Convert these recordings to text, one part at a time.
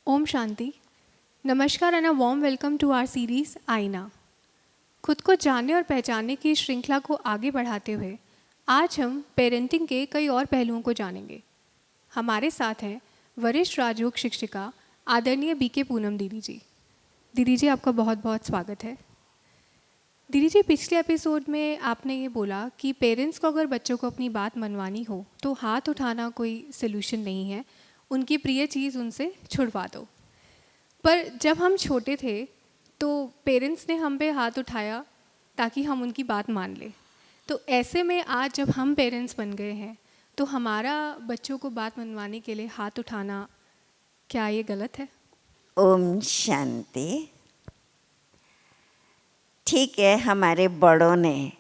ओम शांति। नमस्कार and a warm welcome to our series Aaina. खुद को जानने और पहचानने की श्रृंखला को आगे बढ़ाते हुए आज हम पेरेंटिंग के कई और पहलुओं को जानेंगे। हमारे साथ हैं वरिष्ठ राजयोग शिक्षिका आदरणीय बीके पूनम दीदी जी। दीदी जी, आपका बहुत बहुत स्वागत है। दीदी जी, पिछले एपिसोड में आपने ये बोला कि पेरेंट्स को अगर बच्चों को अपनी बात मनवानी हो तो हाथ उठाना कोई सलूशन नहीं है, उनकी प्रिय चीज़ उनसे छुड़वा दो। पर जब हम छोटे थे तो पेरेंट्स ने हम पे हाथ उठाया ताकि हम उनकी बात मान लें। तो ऐसे में आज जब हम पेरेंट्स बन गए हैं तो हमारा बच्चों को बात मनवाने के लिए हाथ उठाना, क्या ये गलत है? ओम शांति। ठीक है, हमारे बड़ों ने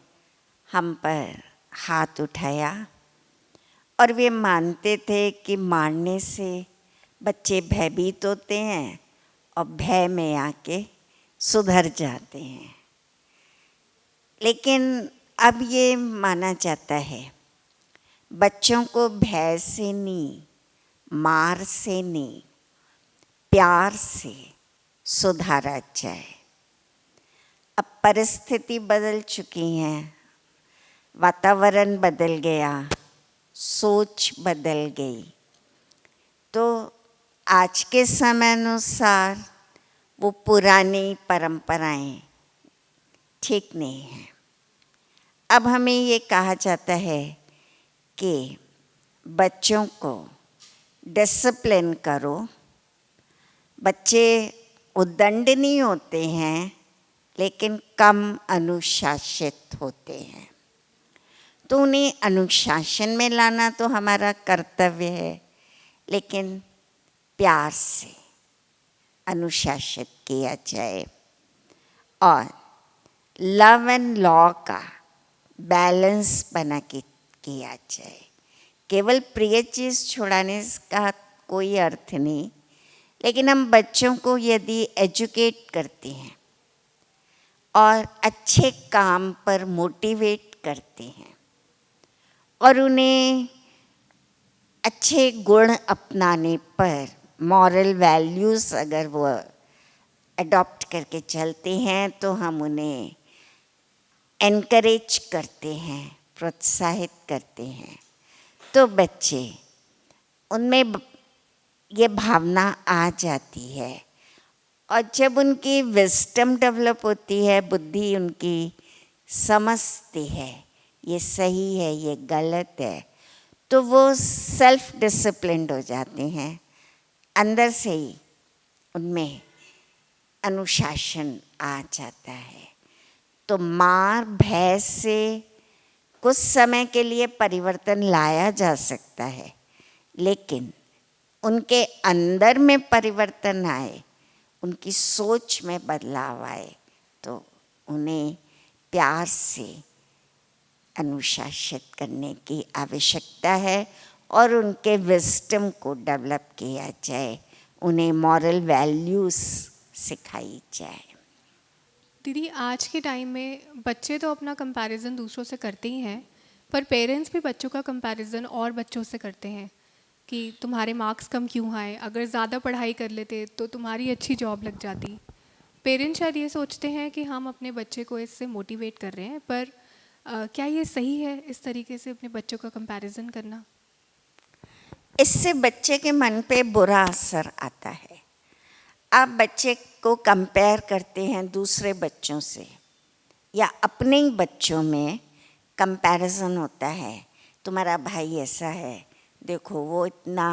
हम पर हाथ उठाया और वे मानते थे कि मारने से बच्चे भयभीत होते हैं और भय में आके सुधर जाते हैं। लेकिन अब ये माना जाता है बच्चों को भय से नहीं, मार से नहीं, प्यार से सुधारा जाए। अब परिस्थिति बदल चुकी है, वातावरण बदल गया, सोच बदल गई, तो आज के समय अनुसार वो पुरानी परंपराएं ठीक नहीं हैं। अब हमें ये कहा जाता है कि बच्चों को डिसिप्लिन करो। बच्चे उद्दंडनी होते हैं लेकिन कम अनुशासित होते हैं, तो उन्हें अनुशासन में लाना तो हमारा कर्तव्य है, लेकिन प्यार से अनुशासित किया जाए और लव एंड लॉ का बैलेंस बना के किया जाए। केवल प्रिय चीज़ छुड़ाने का कोई अर्थ नहीं, लेकिन हम बच्चों को यदि एजुकेट करते हैं और अच्छे काम पर मोटिवेट करते हैं और उन्हें अच्छे गुण अपनाने पर, मॉरल वैल्यूज़ अगर वो अडॉप्ट करके चलते हैं तो हम उन्हें एनकरेज करते हैं, प्रोत्साहित करते हैं, तो बच्चे उनमें ये भावना आ जाती है। और जब उनकी विजडम डेवलप होती है, बुद्धि उनकी समझती है ये सही है, ये गलत है, तो वो सेल्फ डिसिप्लिन्ड हो जाते हैं। अंदर से ही उनमें अनुशासन आ जाता है। तो मार भय से कुछ समय के लिए परिवर्तन लाया जा सकता है, लेकिन उनके अंदर में परिवर्तन आए, उनकी सोच में बदलाव आए, तो उन्हें प्यार से अनुशासित करने की आवश्यकता है और उनके विजडम को डेवलप किया जाए, उन्हें मॉरल वैल्यूज़ सिखाई जाए। दीदी, आज के टाइम में बच्चे तो अपना कंपैरिजन दूसरों से करते ही हैं, पर पेरेंट्स भी बच्चों का कंपैरिजन और बच्चों से करते हैं कि तुम्हारे मार्क्स कम क्यों आए, अगर ज़्यादा पढ़ाई कर लेते तो तुम्हारी अच्छी जॉब लग जाती। पेरेंट्स शायद ये सोचते हैं कि हम अपने बच्चे को इससे मोटिवेट कर रहे हैं, पर क्या ये सही है इस तरीके से अपने बच्चों का कंपैरिजन करना? इससे बच्चे के मन पे बुरा असर आता है। आप बच्चे को कंपेयर करते हैं दूसरे बच्चों से, या अपने ही बच्चों में कंपैरिजन होता है, तुम्हारा भाई ऐसा है, देखो वो इतना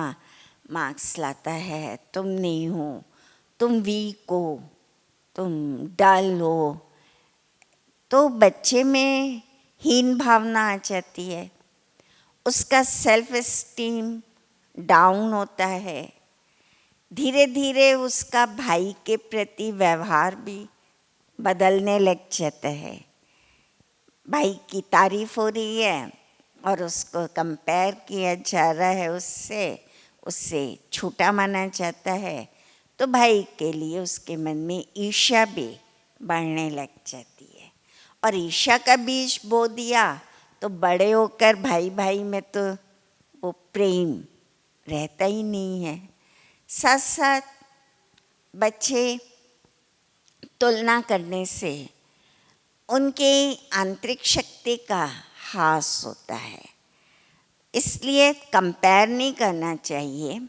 मार्क्स लाता है, तुम नहीं हो, तुम वीक हो, तुम डल हो, तो बच्चे में हीन भावना आ जाती है, उसका सेल्फ एस्टीम डाउन होता है। धीरे धीरे उसका भाई के प्रति व्यवहार भी बदलने लग जाता है। भाई की तारीफ हो रही है और उसको कंपेयर किया जा रहा है उससे, उससे छोटा माना जाता है, तो भाई के लिए उसके मन में ईर्ष्या भी बढ़ने लग जाती है। और ईर्ष्या का बीज बो दिया तो बड़े होकर भाई भाई में तो वो प्रेम रहता ही नहीं है। साथ साथ बच्चे तुलना करने से उनके आंतरिक शक्ति का ह्रास होता है, इसलिए कंपेयर नहीं करना चाहिए।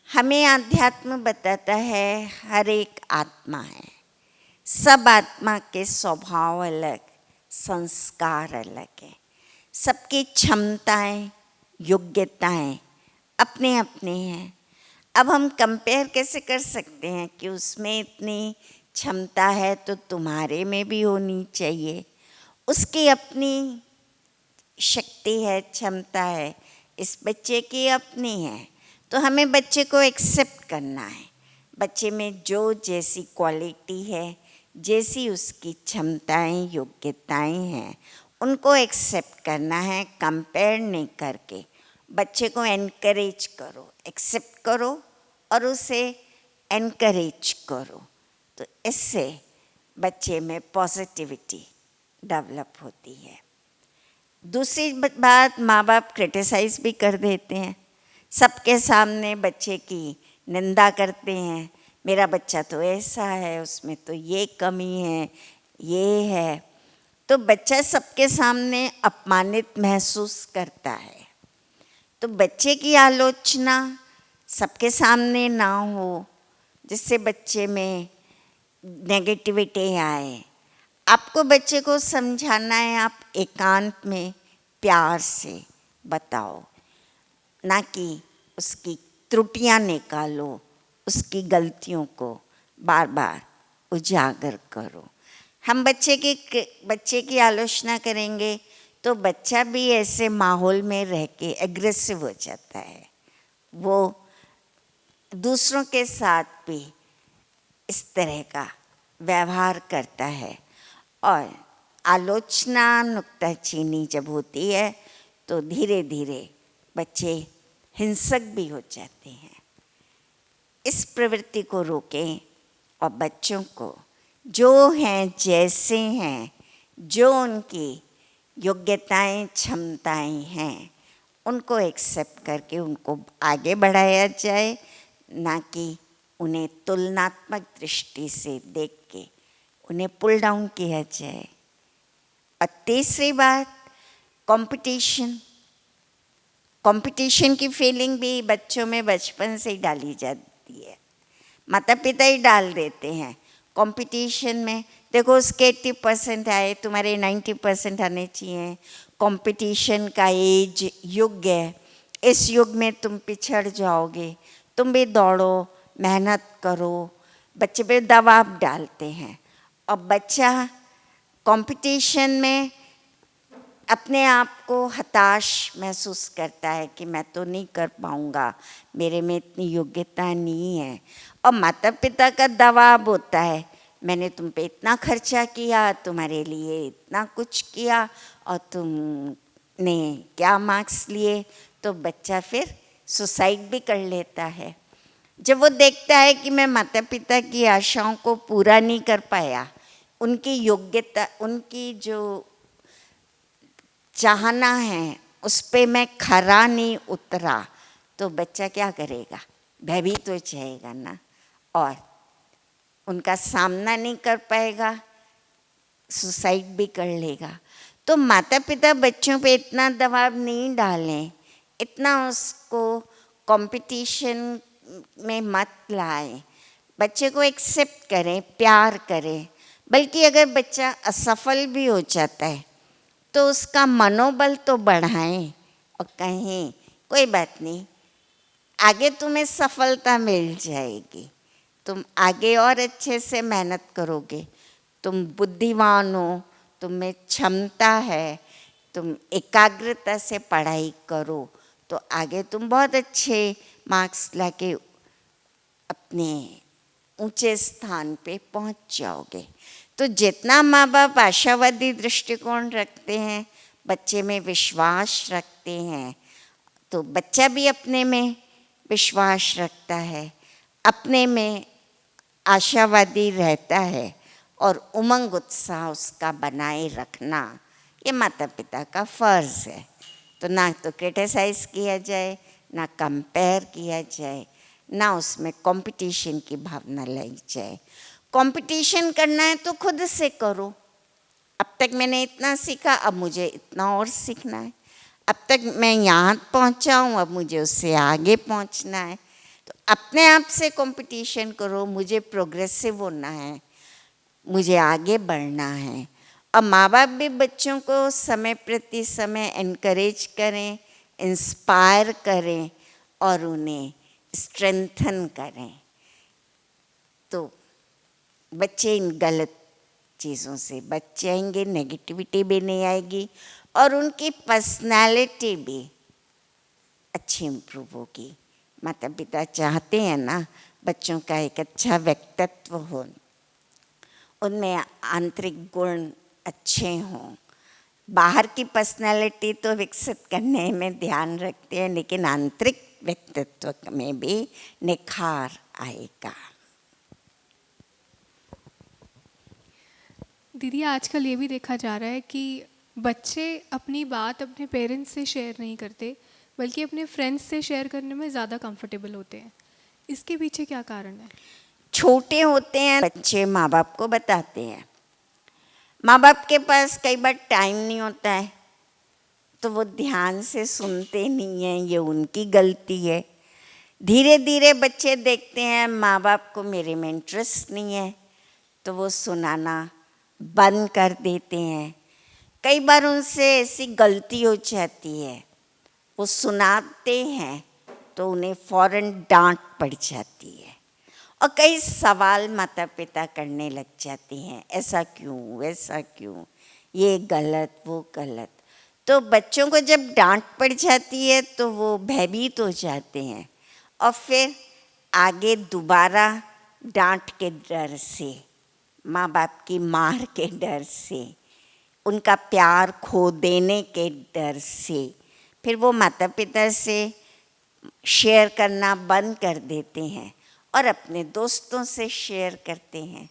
हमें अध्यात्म बताता है हर एक आत्मा है, सब आत्मा के स्वभाव अलग, संस्कार अलग है, सबकी क्षमताएं योग्यताएं अपने अपने हैं। अब हम कंपेयर कैसे कर सकते हैं कि उसमें इतनी क्षमता है तो तुम्हारे में भी होनी चाहिए, उसकी अपनी शक्ति है, क्षमता है, इस बच्चे की अपनी है। तो हमें बच्चे को एक्सेप्ट करना है, बच्चे में जो जैसी क्वालिटी है, जैसी उसकी क्षमताएं योग्यताएं हैं, उनको एक्सेप्ट करना है, कंपेयर नहीं करके। बच्चे को एनकरेज करो, एक्सेप्ट करो और उसे एनकरेज करो, तो इससे बच्चे में पॉजिटिविटी डेवलप होती है। दूसरी बात, माँ बाप क्रिटिसाइज भी कर देते हैं, सबके सामने बच्चे की निंदा करते हैं, मेरा बच्चा तो ऐसा है, उसमें तो ये कमी है, ये है। तो बच्चा सबके सामने अपमानित महसूस करता है। तो बच्चे की आलोचना सबके सामने ना हो, जिससे बच्चे में नेगेटिविटी आए। आपको बच्चे को समझाना है, आप एकांत में प्यार से बताओ, ना कि उसकी त्रुटियां निकालो, उसकी गलतियों को बार बार उजागर करो। हम बच्चे की आलोचना करेंगे तो बच्चा भी ऐसे माहौल में रह के एग्रेसिव हो जाता है, वो दूसरों के साथ भी इस तरह का व्यवहार करता है। और आलोचना, नुक्ताचीनी जब होती है तो धीरे धीरे बच्चे हिंसक भी हो जाते हैं। इस प्रवृत्ति को रोकें और बच्चों को जो हैं, जैसे हैं, जो उनकी योग्यताएं क्षमताएं हैं, उनको एक्सेप्ट करके उनको आगे बढ़ाया जाए, ना कि उन्हें तुलनात्मक दृष्टि से देख के उन्हें पुल डाउन किया जाए। और तीसरी बात, कंपटीशन की फीलिंग भी बच्चों में बचपन से ही डाली जाती है, माता पिता ही डाल देते हैं कंपटीशन में। देखो उसके 80% आए, तुम्हारे 90% आने चाहिए। कंपटीशन का एज युग है, इस युग में तुम पिछड़ जाओगे, तुम भी दौड़ो, मेहनत करो, बच्चे पे दबाव डालते हैं। और बच्चा कंपटीशन में अपने आप को हताश महसूस करता है कि मैं तो नहीं कर पाऊँगा, मेरे में इतनी योग्यता नहीं है। और माता पिता का दबाव होता है, मैंने तुम पे इतना खर्चा किया, तुम्हारे लिए इतना कुछ किया और तुमने क्या मार्क्स लिए। तो बच्चा फिर सुसाइड भी कर लेता है। जब वो देखता है कि मैं माता पिता की आशाओं को पूरा नहीं कर पाया, उनकी योग्यता, उनकी जो चाहना है उस पे मैं खरा नहीं उतरा, तो बच्चा क्या करेगा, भयभीत हो जाएगा ना, और उनका सामना नहीं कर पाएगा, सुसाइड भी कर लेगा। तो माता पिता बच्चों पे इतना दबाव नहीं डालें, इतना उसको कंपटीशन में मत लाएं, बच्चे को एक्सेप्ट करें, प्यार करें। बल्कि अगर बच्चा असफल भी हो जाता है तो उसका मनोबल तो बढ़ाएं और कहें कोई बात नहीं, आगे तुम्हें सफलता मिल जाएगी, तुम आगे और अच्छे से मेहनत करोगे, तुम बुद्धिमान हो, तुम में क्षमता है, तुम एकाग्रता से पढ़ाई करो तो आगे तुम बहुत अच्छे मार्क्स लाके अपने ऊंचे स्थान पे पहुंच जाओगे। तो जितना माँ बाप आशावादी दृष्टिकोण रखते हैं, बच्चे में विश्वास रखते हैं, तो बच्चा भी अपने में विश्वास रखता है, अपने में आशावादी रहता है और उमंग उत्साह उसका बनाए रखना ये माता पिता का फ़र्ज़ है। तो ना तो क्रिटिसाइज़ किया जाए, ना कंपेयर किया जाए, ना उसमें कंपटीशन की भावना लाई जाए। कंपटीशन करना है तो खुद से करो। अब तक मैंने इतना सीखा, अब मुझे इतना और सीखना है। अब तक मैं यहाँ पहुँचा हूँ, अब मुझे उससे आगे पहुँचना है। तो अपने आप से कंपटीशन करो। मुझे प्रोग्रेसिव होना है, मुझे आगे बढ़ना है। और माँ बाप भी बच्चों को समय प्रति समय एनकरेज करें, इंस्पायर करें और उन्हें स्ट्रेंथन करें, तो बच्चे इन गलत चीज़ों से बच जाएंगे, नेगेटिविटी भी नहीं आएगी और उनकी पर्सनालिटी भी अच्छी इम्प्रूव होगी। माता पिता चाहते हैं ना बच्चों का एक अच्छा व्यक्तित्व हो, उनमें आंतरिक गुण अच्छे हों। बाहर की पर्सनालिटी तो विकसित करने में ध्यान रखते हैं, लेकिन आंतरिक व्यक्तित्व में भी निखार आएगा। दीदी, आजकल ये भी देखा जा रहा है कि बच्चे अपनी बात अपने पेरेंट्स से शेयर नहीं करते, बल्कि अपने फ्रेंड्स से शेयर करने में ज़्यादा कंफर्टेबल होते हैं। इसके पीछे क्या कारण है? छोटे होते हैं बच्चे माँ बाप को बताते हैं, माँ बाप के पास कई बार टाइम नहीं होता है, तो वो ध्यान से सुनते नहीं हैं, ये उनकी गलती है। धीरे धीरे बच्चे देखते हैं माँ बाप को मेरे में इंटरेस्ट नहीं है, तो वो सुनाना बंद कर देते हैं। कई बार उनसे ऐसी गलती हो जाती है, वो सुनाते हैं तो उन्हें फौरन डांट पड़ जाती है और कई सवाल माता पिता करने लग जाते हैं, ऐसा क्यों, वैसा क्यों, ये गलत, वो गलत। तो बच्चों को जब डांट पड़ जाती है तो वो भयभीत हो जाते हैं और फिर आगे दोबारा डांट के डर से, माँ बाप की मार के डर से, उनका प्यार खो देने के डर से फिर वो माता पिता से शेयर करना बंद कर देते हैं और अपने दोस्तों से शेयर करते हैं।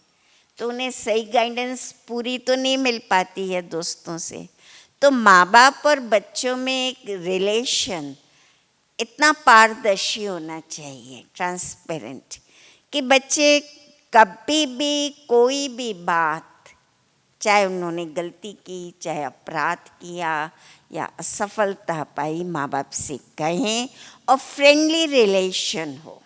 तो उन्हें सही गाइडेंस पूरी तो नहीं मिल पाती है दोस्तों से। तो माँ बाप और बच्चों में एक रिलेशन इतना पारदर्शी होना चाहिए, ट्रांसपेरेंट, कि बच्चे कभी भी कोई भी बात, चाहे उन्होंने गलती की, चाहे अपराध किया या असफलता पाई, माँ बाप से कहें और फ्रेंडली रिलेशन हो।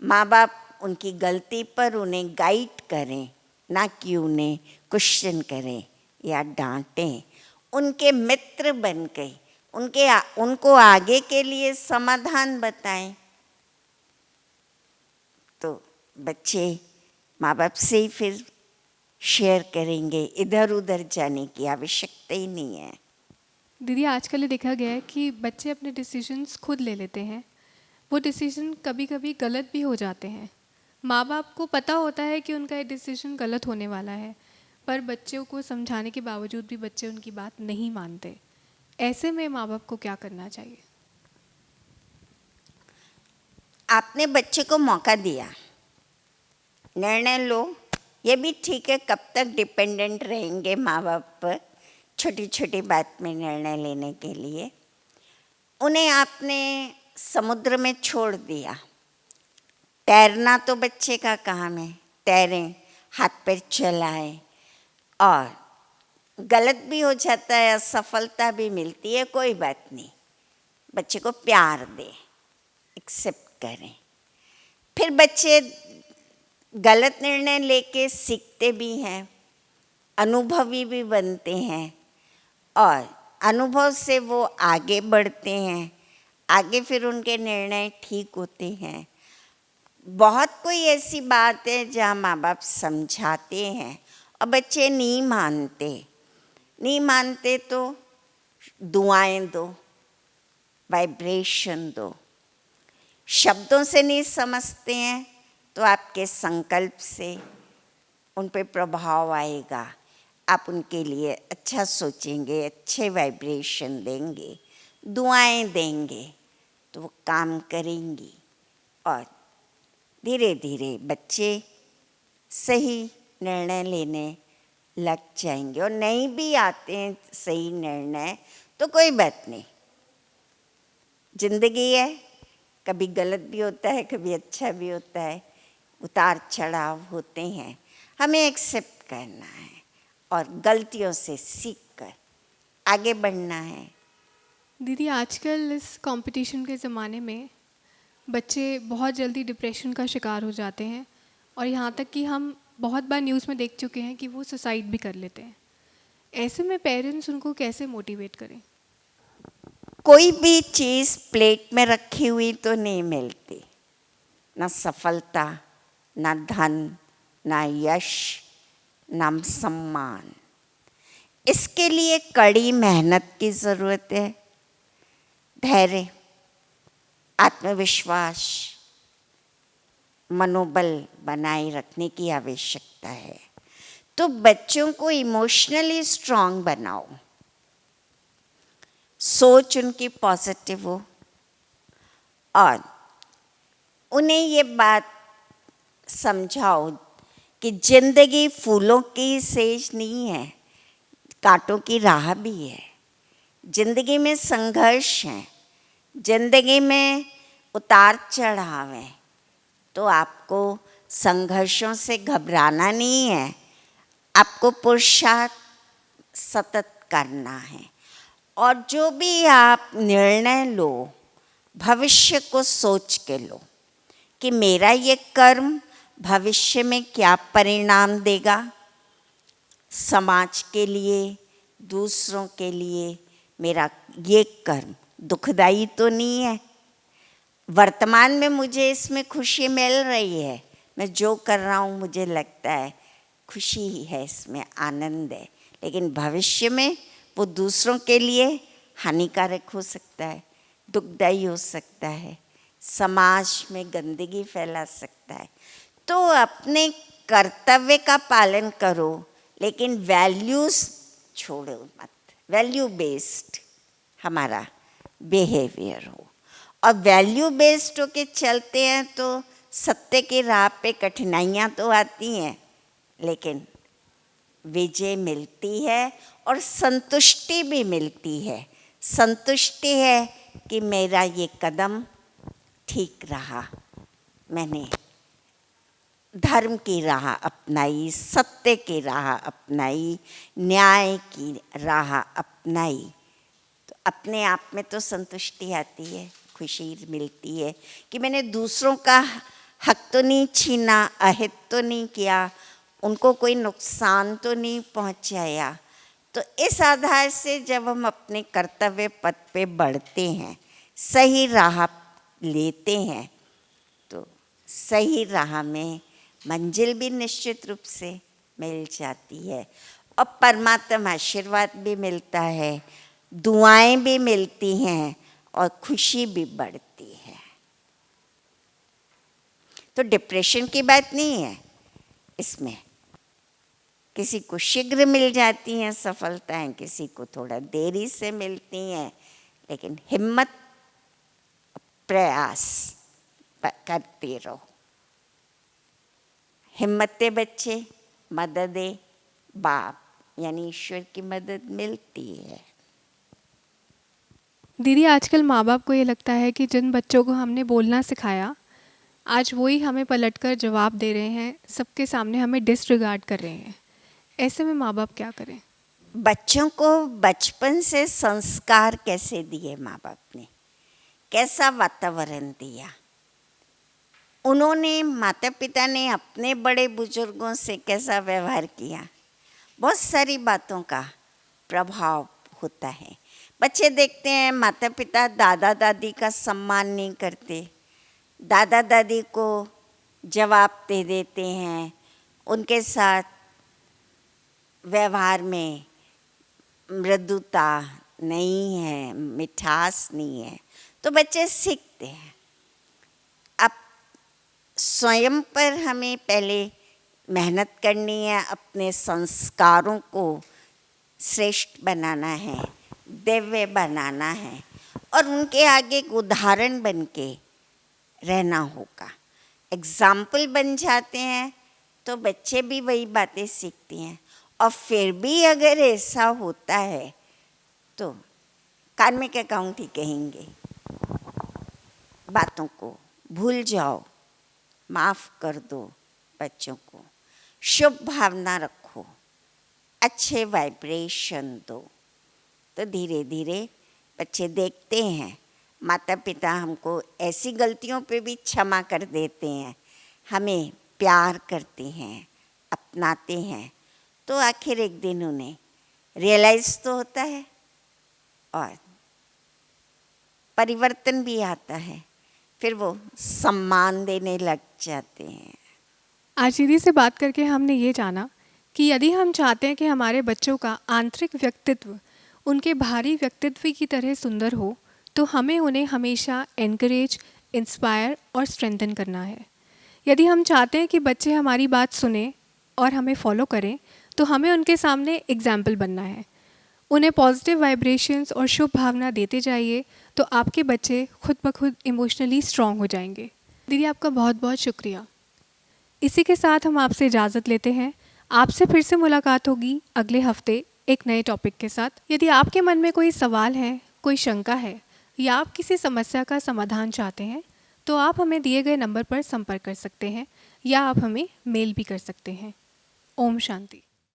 माँ बाप उनकी गलती पर उन्हें गाइड करें, ना कि उन्हें क्वेश्चन करें या डांटें। उनके मित्र बन गए, उनको आगे के लिए समाधान बताएं। तो बच्चे माँ बाप से ही फिर शेयर करेंगे, इधर उधर जाने की आवश्यकता ही नहीं है। दीदी, आजकल ये देखा गया है कि बच्चे अपने डिसीजंस खुद ले लेते हैं। वो डिसीजन कभी कभी गलत भी हो जाते हैं। माँ बाप को पता होता है कि उनका ये डिसीजन गलत होने वाला है, पर बच्चों को समझाने के बावजूद भी बच्चे उनकी बात नहीं मानते। ऐसे में माँ बाप को क्या करना चाहिए? आपने बच्चे को मौका दिया, निर्णय लो। ये भी ठीक है, कब तक डिपेंडेंट रहेंगे माँ बाप पर छोटी छोटी बात में निर्णय लेने के लिए। उन्हें आपने समुद्र में छोड़ दिया, तैरना तो बच्चे का काम है, तैरें, हाथ पैर चलाएं, और गलत भी हो जाता है, असफलता भी मिलती है, कोई बात नहीं, बच्चे को प्यार दें, एक्सेप्ट करें। फिर बच्चे गलत निर्णय लेके सीखते भी हैं, अनुभवी भी बनते हैं और अनुभव से वो आगे बढ़ते हैं, आगे फिर उनके निर्णय ठीक होते हैं। बहुत कोई ऐसी बात है जहाँ माँ बाप समझाते हैं और बच्चे नहीं मानते तो दुआएं दो, वाइब्रेशन दो। शब्दों से नहीं समझते हैं तो आपके संकल्प से उन पे प्रभाव आएगा। आप उनके लिए अच्छा सोचेंगे, अच्छे वाइब्रेशन देंगे, दुआएं देंगे तो वो काम करेंगी और धीरे धीरे बच्चे सही निर्णय लेने लग जाएंगे। और नहीं भी आते हैं सही निर्णय तो कोई बात नहीं, जिंदगी है, कभी गलत भी होता है, कभी अच्छा भी होता है, उतार चढ़ाव होते हैं, हमें एक्सेप्ट करना है और गलतियों से सीख कर आगे बढ़ना है। दीदी, आजकल इस कंपटीशन के ज़माने में बच्चे बहुत जल्दी डिप्रेशन का शिकार हो जाते हैं और यहाँ तक कि हम बहुत बार न्यूज़ में देख चुके हैं कि वो सुसाइड भी कर लेते हैं। ऐसे में पेरेंट्स उनको कैसे मोटिवेट करें? कोई भी चीज़ प्लेट में रखी हुई तो नहीं मिलती, ना सफलता, ना धन, ना यश, ना सम्मान। इसके लिए कड़ी मेहनत की ज़रूरत है, धैर्य, आत्मविश्वास, मनोबल बनाए रखने की आवश्यकता है। तो बच्चों को इमोशनली स्ट्रांग बनाओ, सोच उनकी पॉजिटिव हो और उन्हें ये बात समझाओ कि जिंदगी फूलों की सेज नहीं है, कांटों की राह भी है। जिंदगी में संघर्ष है, जिंदगी में उतार चढ़ाव है, तो आपको संघर्षों से घबराना नहीं है, आपको पुरुषार्थ सतत करना है। और जो भी आप निर्णय लो, भविष्य को सोच के लो कि मेरा ये कर्म भविष्य में क्या परिणाम देगा, समाज के लिए, दूसरों के लिए मेरा ये कर्म दुखदाई तो नहीं है। वर्तमान में मुझे इसमें खुशी मिल रही है, मैं जो कर रहा हूँ मुझे लगता है खुशी ही है, इसमें आनंद है, लेकिन भविष्य में वो दूसरों के लिए हानिकारक हो सकता है, दुखदाई हो सकता है, समाज में गंदगी फैला सकता है। तो अपने कर्तव्य का पालन करो, लेकिन वैल्यूज़ छोड़ो मत। वैल्यू बेस्ड हमारा बिहेवियर हो, और वैल्यू बेस्ड होके चलते हैं तो सत्य की राह पे कठिनाइयाँ तो आती हैं, लेकिन विजय मिलती है और संतुष्टि भी मिलती है। संतुष्टि है कि मेरा ये कदम ठीक रहा, मैंने धर्म की राह अपनाई, सत्य की राह अपनाई, न्याय की राह अपनाई, तो अपने आप में तो संतुष्टि आती है, खुशी मिलती है कि मैंने दूसरों का हक तो नहीं छीना, अहित तो नहीं किया, उनको कोई नुकसान तो नहीं पहुंचाया। तो इस आधार से जब हम अपने कर्तव्य पथ पे बढ़ते हैं, सही राह लेते हैं, तो सही राह में मंजिल भी निश्चित रूप से मिल जाती है और परमात्मा आशीर्वाद भी मिलता है, दुआएं भी मिलती हैं और खुशी भी बढ़ती है। तो डिप्रेशन की बात नहीं है इसमें। किसी को शीघ्र मिल जाती हैं सफलताएं, किसी को थोड़ा देरी से मिलती हैं, लेकिन हिम्मत, प्रयास करते रहो। हिम्मते बच्चे, मददे बाप, यानी ईश्वर की मदद मिलती है। दीदी, आजकल माँ बाप को ये लगता है कि जिन बच्चों को हमने बोलना सिखाया, आज वही हमें पलटकर जवाब दे रहे हैं, सबके सामने हमें डिसरिगार्ड कर रहे हैं। ऐसे में माँ बाप क्या करें? बच्चों को बचपन से संस्कार कैसे दिए माँ बाप ने, कैसा वातावरण दिया, उन्होंने, माता पिता ने अपने बड़े बुजुर्गों से कैसा व्यवहार किया, बहुत सारी बातों का प्रभाव होता है। बच्चे देखते हैं माता पिता दादा दादी का सम्मान नहीं करते, दादा दादी को जवाब दे देते हैं, उनके साथ व्यवहार में मृदुता नहीं है, मिठास नहीं है, तो बच्चे सीखते हैं। अब स्वयं पर हमें पहले मेहनत करनी है, अपने संस्कारों को श्रेष्ठ बनाना है, दिव्य बनाना है और उनके आगे एक उदाहरण बन के रहना होगा। एग्जाम्पल बन जाते हैं तो बच्चे भी वही बातें सीखते हैं। और फिर भी अगर ऐसा होता है तो कान में क्या काउंटी कहेंगे। बातों को भूल जाओ, माफ़ कर दो बच्चों को, शुभ भावना रखो, अच्छे वाइब्रेशन दो। तो धीरे धीरे बच्चे देखते हैं माता पिता हमको ऐसी गलतियों पे भी क्षमा कर देते हैं, हमें प्यार करते हैं, अपनाते हैं। तो आखिर एक दिन उन्हें रियलाइज़ तो होता है और परिवर्तन भी आता है, फिर वो सम्मान देने लग जाते हैं। आज दीदी से बात करके हमने ये जाना कि यदि हम चाहते हैं कि हमारे बच्चों का आंतरिक व्यक्तित्व उनके बाहरी व्यक्तित्व की तरह सुंदर हो, तो हमें उन्हें हमेशा एनकरेज, इंस्पायर और स्ट्रेंथन करना है। यदि हम चाहते हैं कि बच्चे हमारी बात सुने और हमें फॉलो करें, तो हमें उनके सामने एग्जाम्पल बनना है। उन्हें पॉजिटिव वाइब्रेशंस और शुभ भावना देते जाइए, तो आपके बच्चे खुद ब खुद इमोशनली स्ट्रॉन्ग हो जाएंगे। दीदी आपका बहुत बहुत शुक्रिया। इसी के साथ हम आपसे इजाज़त लेते हैं। आपसे फिर से मुलाकात होगी अगले हफ्ते एक नए टॉपिक के साथ। यदि आपके मन में कोई सवाल है, कोई शंका है या आप किसी समस्या का समाधान चाहते हैं, तो आप हमें दिए गए नंबर पर संपर्क कर सकते हैं या आप हमें मेल भी कर सकते हैं। ओम शांति।